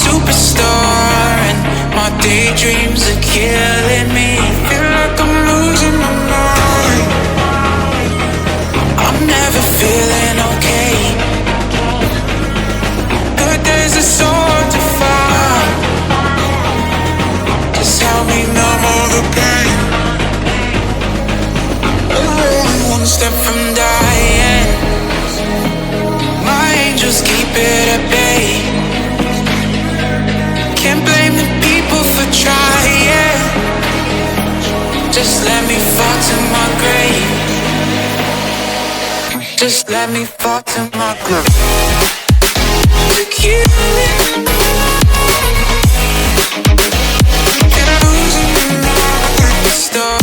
superstar, and my daydreams are killing me. Feel like I'm losing my mind. I'm never feeling okay. Good days are so hard to find. Just help me numb all the pain. One step from dying. My angels keep it at bay. Can't blame the people for trying. Just let me fall to my grave. Just let me fall to my grave. To kill it. Can I lose in the night? Stop.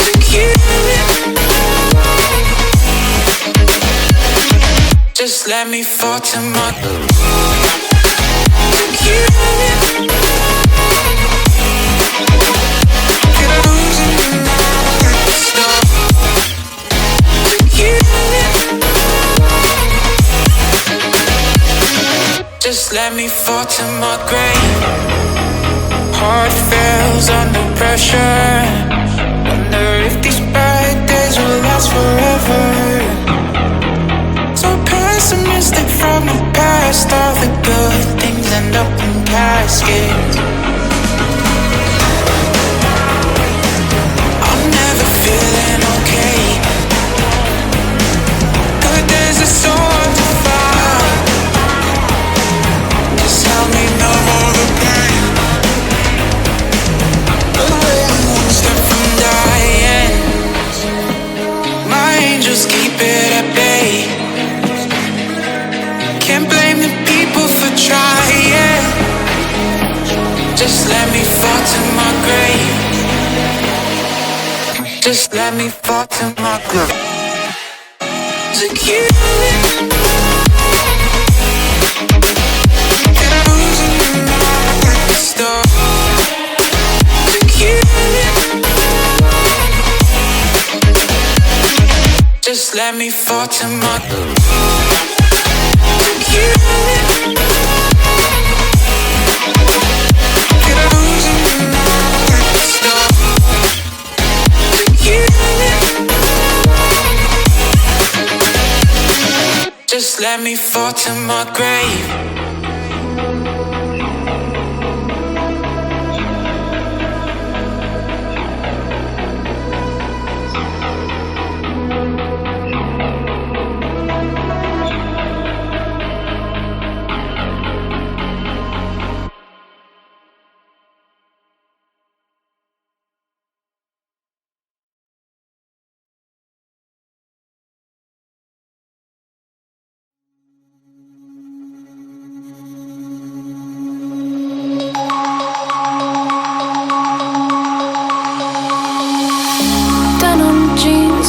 To kill it. Just let me fall to my grave. To kill it. Can I lose in the night? Stop. To kill it. Just let me fall to my grave. Heart fails under pressure. Wonder if these bad days will last forever. So pessimistic from the past. All the good things end up in caskets. I'm never feeling okay. Good days are so hard to find. Just help me numb all the pain. One step from dying. My angels keep it at bay. Can't blame the people for trying. Just let me fall to my grave. Just let me fall to my grave. To kill it. Can I lose in the night? Stop. To kill it. Just let me fall to my grave. To kill it. Can I lose in the night? Stop. To kill it. Just let me fall to my grave.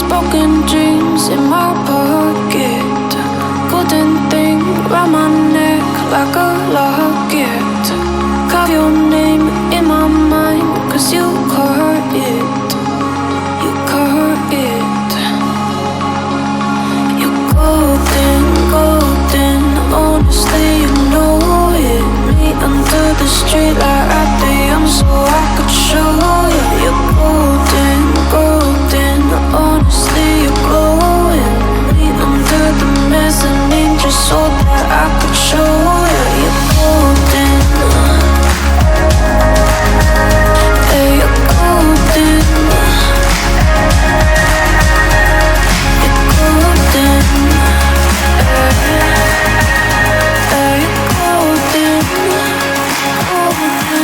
Broken dreams in my pocket. Golden thing round my neck like a locket. Carve your name in my mind, 'cause you caught it. You caught it. You're golden, golden. Honestly, you know it. Me under the street light at the young, so I could show you. You're golden, golden. Honestly, you're glowing. Me under the mezzanine, just so that I could show you. You're golden. Hey, you're golden. You're golden. Hey, you're golden. Golden.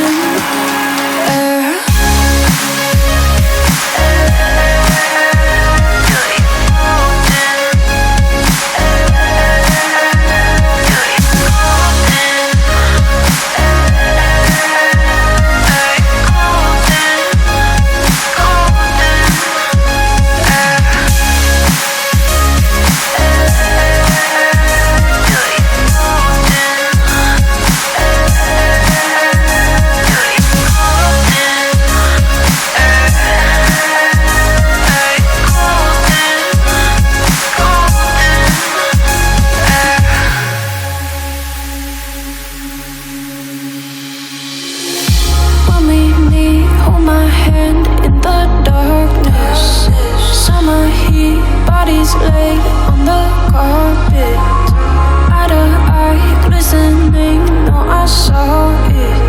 the darkness. Summer heat, bodies laid on the carpet. Eye to eye, glistening, no, I saw it.